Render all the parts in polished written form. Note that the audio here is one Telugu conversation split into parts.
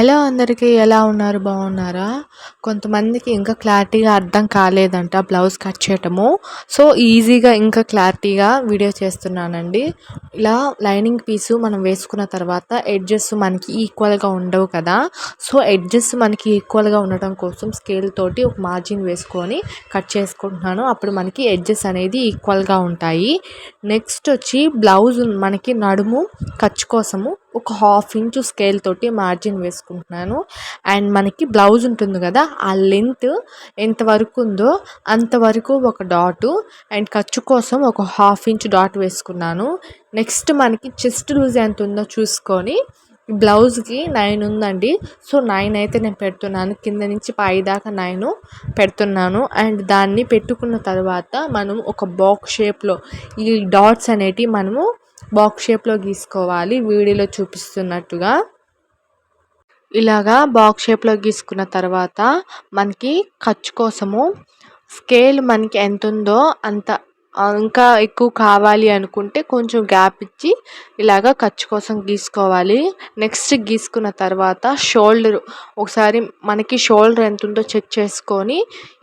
హలో అందరికీ ఎలా ఉన్నారు? బాగున్నారా? కొంతమందికి ఇంకా క్లారిటీగా అర్థం కాలేదంట బ్లౌజ్ కట్ చేయటము. సో ఈజీగా ఇంకా క్లారిటీగా వీడియో చేస్తున్నానండి. ఇలా లైనింగ్ పీసు మనం వేసుకున్న తర్వాత ఎడ్జెస్ మనకి ఈక్వల్గా ఉండవు కదా. సో ఎడ్జెస్ మనకి ఈక్వల్గా ఉండటం కోసం స్కేల్ తోటి ఒక మార్జిన్ వేసుకొని కట్ చేసుకుంటున్నాను. అప్పుడు మనకి ఎడ్జెస్ అనేది ఈక్వల్గా ఉంటాయి. నెక్స్ట్ వచ్చి బ్లౌజ్ మనకి నడుము ఖర్చు కోసము ఒక 1/2 ఇంచు స్కేల్ తోటి మార్జిన్ వేసుకుంటున్నాను. అండ్ మనకి బ్లౌజ్ ఉంటుంది కదా, ఆ లెంత్ ఎంతవరకు ఉందో అంతవరకు ఒక డాటు అండ్ ఖర్చు కోసం ఒక 1/2 ఇంచు డాట్ వేసుకున్నాను. నెక్స్ట్ మనకి చెస్ట్ లూజ్ ఎంత ఉందో చూసుకొని బ్లౌజ్కి 9 ఉందండి. సో 9 అయితే నేను పెడుతున్నాను. కింద నుంచి పై దాకా 9 పెడుతున్నాను. అండ్ దాన్ని పెట్టుకున్న తర్వాత మనం ఒక బాక్స్ షేప్లో ఈ డాట్స్ అనేటివి మనము బాక్స్ షేప్లో గీసుకోవాలి. వీడియోలో చూపిస్తున్నట్టుగా ఇలాగా బాక్స్ షేప్లో గీసుకున్న తర్వాత మనకి ఖర్చు కోసము స్కేల్ మనకి ఎంత ఉందో అంత, ఇంకా ఎక్కువ కావాలి అనుకుంటే కొంచెం గ్యాప్ ఇచ్చి ఇలాగ ఖర్చు కోసం గీసుకోవాలి. నెక్స్ట్ గీసుకున్న తర్వాత షోల్డర్ ఒకసారి మనకి షోల్డర్ ఎంత ఉందో చెక్ చేసుకొని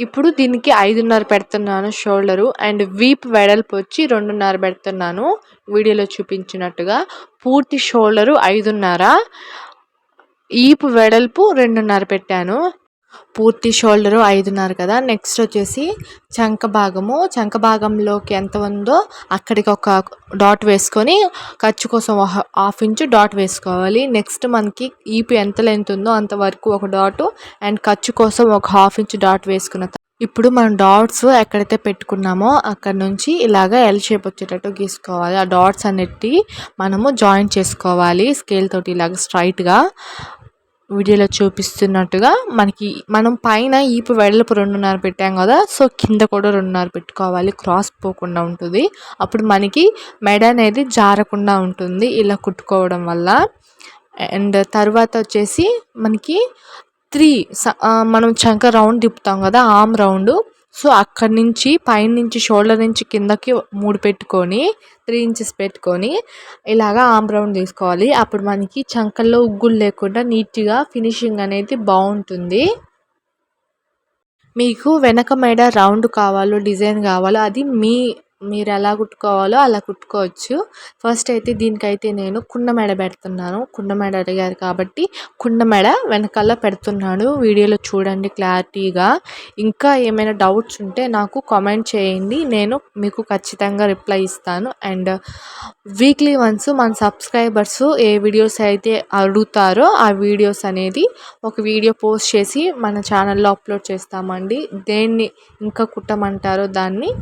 ఇప్పుడు దీనికి 5.5 పెడుతున్నాను షోల్డరు. అండ్ వీప్ వెడల్పు వచ్చి 2.5 పెడుతున్నాను వీడియోలో చూపించినట్టుగా. పూర్తి షోల్డరు 5.5, ఈపు వెడల్పు 2.5 పెట్టాను. పూర్తి షోల్డరు 5.5 కదా. నెక్స్ట్ వచ్చేసి చంక భాగంలోకి ఎంత ఉందో అక్కడికి ఒక డాట్ వేసుకొని ఖర్చు కోసం 1/2 ఇంచు డాట్ వేసుకోవాలి. నెక్స్ట్ మనకి ఈపు ఎంత లెంత్ ఉందో అంతవరకు ఒక డాటు అండ్ ఖర్చు కోసం ఒక 1/2 ఇంచు డాట్ వేసుకున్న ఇప్పుడు మనం డాట్స్ ఎక్కడైతే పెట్టుకున్నామో అక్కడ నుంచి ఇలాగ ఎల్ షేప్ వచ్చేటట్టు గీసుకోవాలి. ఆ డాట్స్ అన్నిటి మనము జాయిన్ చేసుకోవాలి స్కేల్ తోటి ఇలాగ స్ట్రైట్గా వీడియోలో చూపిస్తున్నట్టుగా. మనం పైన ఈపు వెడల్పు 2.5 పెట్టాం కదా, సో కింద కూడా 2.5 పెట్టుకోవాలి. క్రాస్ పోకుండా ఉంటుంది. అప్పుడు మనకి మెడ అనేది జారకుండా ఉంటుంది ఇలా కుట్టుకోవడం వల్ల. అండ్ తర్వాత వచ్చేసి మనకి మనం చంక రౌండ్ తిప్పుతాం కదా, ఆర్మ్ రౌండ్. సో అక్కడి నుంచి పైన నుంచి షోల్డర్ నుంచి కిందకి 3 పెట్టుకొని 3 ఇంచెస్ పెట్టుకొని ఇలాగా ఆర్మ్ రౌండ్ తీసుకోవాలి. అప్పుడు మనకి చంకల్లో ఉగ్గులు లేకుండా నీట్గా ఫినిషింగ్ అనేది బాగుంటుంది. మీకు వెనక మెడ రౌండ్ కావాలో డిజైన్ కావాలో అది మీరు ఎలా కుట్టుకోవాలో అలా కుట్టుకోవచ్చు. ఫస్ట్ అయితే దీనికైతే నేను కుండ మెడ పెడుతున్నాను. కుండ మెడ అడిగారు కాబట్టి కుండ మెడ వెనకాల పెడుతున్నాను. వీడియోలో చూడండి క్లారిటీగా. ఇంకా ఏమైనా డౌట్స్ ఉంటే నాకు కామెంట్ చేయండి, నేను మీకు ఖచ్చితంగా రిప్లై ఇస్తాను. అండ్ వీక్లీ వన్స్ మన సబ్స్క్రైబర్స్ ఏ వీడియోస్ అయితే అడుగుతారో ఆ వీడియోస్ అనేది ఒక వీడియో పోస్ట్ చేసి మన ఛానల్లో అప్లోడ్ చేస్తామండి. దేన్ని ఇంకా కుట్టమంటారో దాన్ని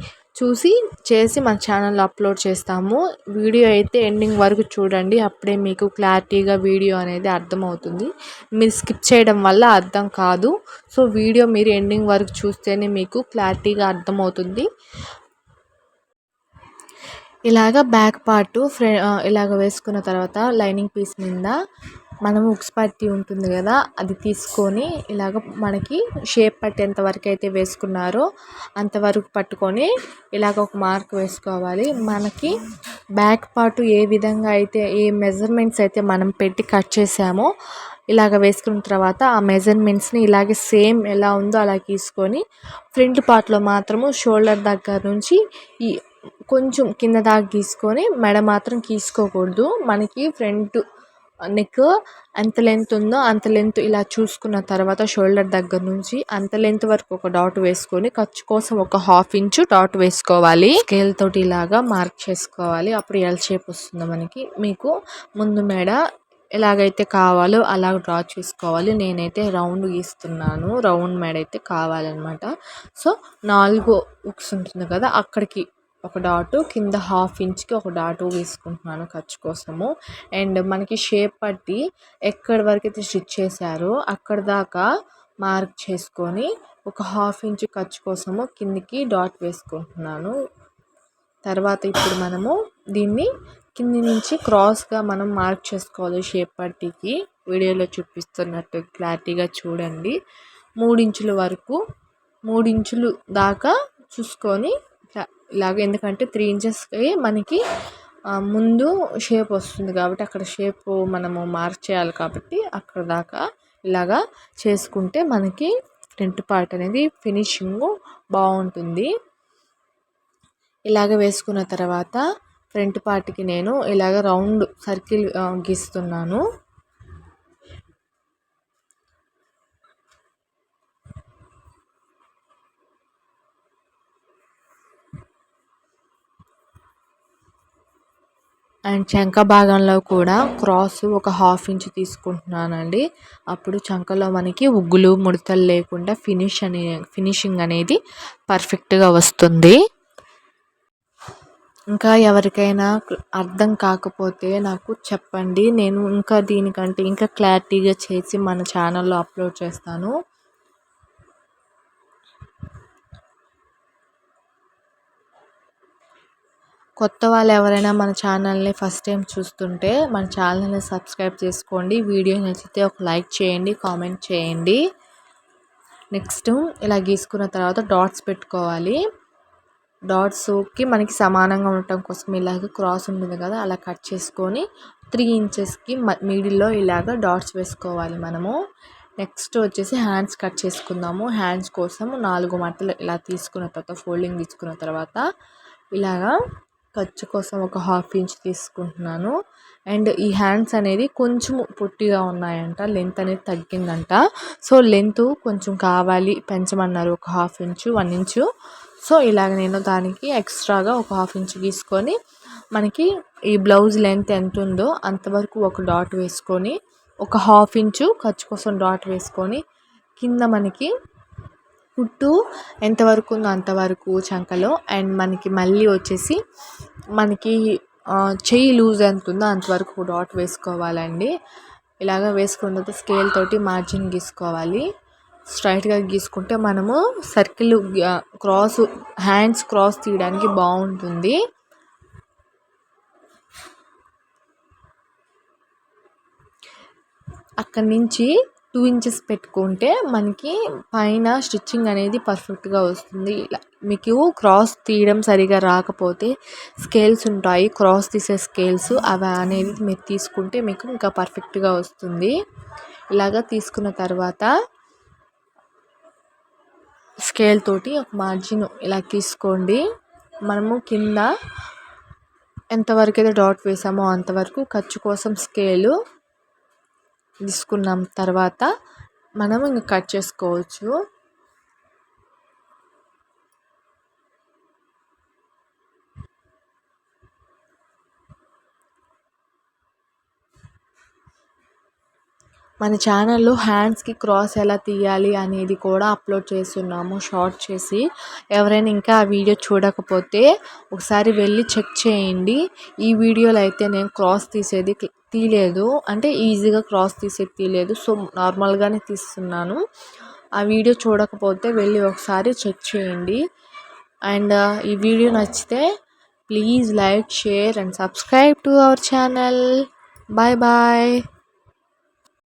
చేసి మన ఛానల్లో అప్లోడ్ చేస్తాము. వీడియో అయితే ఎండింగ్ వరకు చూడండి, అప్పుడే మీకు క్లారిటీగా వీడియో అనేది అర్థమవుతుంది. మీరు స్కిప్ చేయడం వల్ల అర్థం కాదు. సో వీడియో మీరు ఎండింగ్ వరకు చూస్తేనే మీకు క్లారిటీగా అర్థమవుతుంది. ఇలాగ బ్యాక్ పార్ట్ ఇలాగ వేసుకున్న తర్వాత లైనింగ్ పీస్ మీద మనము ఉక్స్ పట్టి ఉంటుంది కదా, అది తీసుకొని ఇలాగ మనకి షేప్ పట్టి ఎంతవరకు అయితే వేసుకున్నారో అంతవరకు పట్టుకొని ఇలాగ ఒక మార్క్ వేసుకోవాలి. మనకి బ్యాక్ పార్ట్ ఏ విధంగా అయితే ఏ మెజర్మెంట్స్ అయితే మనం పెట్టి కట్ చేసామో ఇలాగ వేసుకున్న తర్వాత ఆ మెజర్మెంట్స్ని ఇలాగే సేమ్ ఎలా ఉందో అలా తీసుకొని ఫ్రంట్ పార్ట్లో మాత్రము షోల్డర్ దగ్గర నుంచి కొంచెం కింద దాకా గీసుకొని మెడ మాత్రం గీసుకోకూడదు. మనకి ఫ్రంట్ నెక్ ఎంత లెంత్ ఉందో అంత లెంత్ ఇలా చూసుకున్న తర్వాత షోల్డర్ దగ్గర నుంచి అంత లెంత్ వరకు ఒక డాట్ వేసుకొని ఖర్చు కోసం ఒక 1/2 ఇంచు డాట్ వేసుకోవాలి. స్కేల్ తోటి ఇలాగా మార్క్ చేసుకోవాలి. అప్పుడు ఎల్ షేప్ వస్తుంది మనకి. మీకు ముందు మెడ ఎలాగైతే కావాలో అలా డ్రా చేసుకోవాలి. నేనైతే రౌండ్ గీస్తున్నాను, రౌండ్ మెడ అయితే కావాలన్నమాట. సో 4 ఉక్స్ ఉంటుంది కదా, అక్కడికి ఒక డాటు, కింద 1/2 ఇంచ్కి ఒక డాటు వేసుకుంటున్నాను ఖర్చు కోసము. అండ్ మనకి షేప్ పట్టి ఎక్కడి వరకు అయితే స్టిచ్ చేశారో అక్కడ దాకా మార్క్ చేసుకొని ఒక 1/2 ఇంచు ఖర్చు కోసము కిందికి డాట్ వేసుకుంటున్నాను. తర్వాత ఇప్పుడు మనము దీన్ని కింది నుంచి క్రాస్గా మనం మార్క్ చేసుకోవాలి షేప్ పట్టీకి. వీడియోలో చూపిస్తున్నట్టు క్లారిటీగా చూడండి. 3 ఇంచుల వరకు 3 ఇంచులు దాకా చూసుకొని ఇలాగ, ఎందుకంటే 3 ఇంచెస్కి మనకి ముందు షేప్ వస్తుంది కాబట్టి అక్కడ షేప్ మనము మార్క్ చేయాలి కాబట్టి అక్కడ దాకా ఇలాగా చేసుకుంటే మనకి ఫ్రంట్ పార్ట్ అనేది ఫినిషింగ్ బాగుంటుంది. ఇలాగ వేసుకున్న తర్వాత ఫ్రంట్ పార్ట్కి నేను ఇలాగ రౌండ్ సర్కిల్ గీస్తున్నాను. అండ్ చంక భాగంలో కూడా క్రాస్ ఒక 1/2 ఇంచ్ తీసుకుంటున్నానండి. అప్పుడు చంకలో మనకి ఉగ్గులు ముడతలు లేకుండా ఫినిషింగ్ అనేది పర్ఫెక్ట్గా వస్తుంది. ఇంకా ఎవరికైనా అర్థం కాకపోతే నాకు చెప్పండి, నేను ఇంకా దీనికంటే ఇంకా క్లారిటీగా చేసి మన ఛానల్లో అప్లోడ్ చేస్తాను. కొత్త వాళ్ళు ఎవరైనా మన ఛానల్ని ఫస్ట్ టైం చూస్తుంటే మన ఛానల్ని సబ్స్క్రైబ్ చేసుకోండి. వీడియో నచ్చితే ఒక లైక్ చేయండి, కామెంట్ చేయండి. నెక్స్ట్ ఇలా గీసుకున్న తర్వాత డాట్స్ పెట్టుకోవాలి. డాట్స్కి మనకి సమానంగా ఉండటం కోసం ఇలాగ క్రాస్ ఉంటుంది కదా, అలా కట్ చేసుకొని 3 ఇంచెస్కి మిడిల్లో ఇలాగ డాట్స్ వేసుకోవాలి మనము. నెక్స్ట్ వచ్చేసి హ్యాండ్స్ కట్ చేసుకుందాము. హ్యాండ్స్ కోసం 4 మడతలు ఇలా తీసుకున్న తర్వాత ఫోల్డింగ్ తీసుకున్న తర్వాత ఇలాగా ఖర్చు కోసం ఒక 1/2 ఇంచ్ తీసుకుంటున్నాను. అండ్ ఈ హ్యాండ్స్ అనేది కొంచెం పొట్టిగా ఉన్నాయంట, లెంత్ అనేది తగ్గిందంట. సో లెంత్ కొంచెం కావాలి, పెంచమన్నారు ఒక 1/2 ఇంచు 1 ఇంచు. సో ఇలాగ నేను దానికి ఎక్స్ట్రాగా ఒక 1/2 ఇంచ్ గీసుకొని మనకి ఈ బ్లౌజ్ లెంత్ ఎంత ఉందో అంతవరకు ఒక డాట్ వేసుకొని ఒక 1/2 ఇంచు ఖర్చు కోసం డాట్ వేసుకొని కింద మనకి కుట్టు ఎంతవరకు ఉందో అంతవరకు చంకలో, అండ్ మనకి మళ్ళీ వచ్చేసి మనకి చెయ్యి లూజ్ ఎంత ఉందో అంతవరకు డాట్ వేసుకోవాలండి. ఇలాగ వేసుకున్న తర్వాత స్కేల్ తోటి మార్జిన్ గీసుకోవాలి. స్ట్రైట్గా గీసుకుంటే మనము సర్కిల్ క్రాస్ హ్యాండ్స్ క్రాస్ తీయడానికి బాగుంటుంది. అక్కడి నుంచి 2 ఇంచెస్ పెట్టుకుంటే మనకి పైన స్టిచ్చింగ్ అనేది పర్ఫెక్ట్గా వస్తుంది. ఇలా మీకు క్రాస్ తీయడం సరిగా రాకపోతే స్కేల్స్ ఉంటాయి, క్రాస్ తీసే స్కేల్స్, అవి అనేది మీరు తీసుకుంటే మీకు ఇంకా పర్ఫెక్ట్గా వస్తుంది. ఇలాగ తీసుకున్న తర్వాత స్కేల్ తోటి ఒక మార్జిన్ ఇలా తీసుకోండి. మనము కింద ఎంతవరకు అయితే డాట్ వేసామో అంతవరకు ఖర్చు కోసం స్కేలు తీసుకున్నాం తర్వాత మనం ఇంక కట్ చేసుకోవచ్చు. మన ఛానల్లో హ్యాండ్స్కి క్రాస్ ఎలా తీయాలి అనేది కూడా అప్లోడ్ చేస్తున్నాము షార్ట్ చేసి. ఎవరైనా ఇంకా ఆ వీడియో చూడకపోతే ఒకసారి వెళ్ళి చెక్ చేయండి. ఈ వీడియోలో అయితే నేను క్రాస్ తీయలేదు, అంటే ఈజీగా క్రాస్ తీయలేదు. సో నార్మల్గానే తీస్తున్నాను. ఆ వీడియో చూడకపోతే వెళ్ళి ఒకసారి చెక్ చేయండి. అండ్ ఈ వీడియో నచ్చితే please like, share and subscribe to our channel. Bye bye.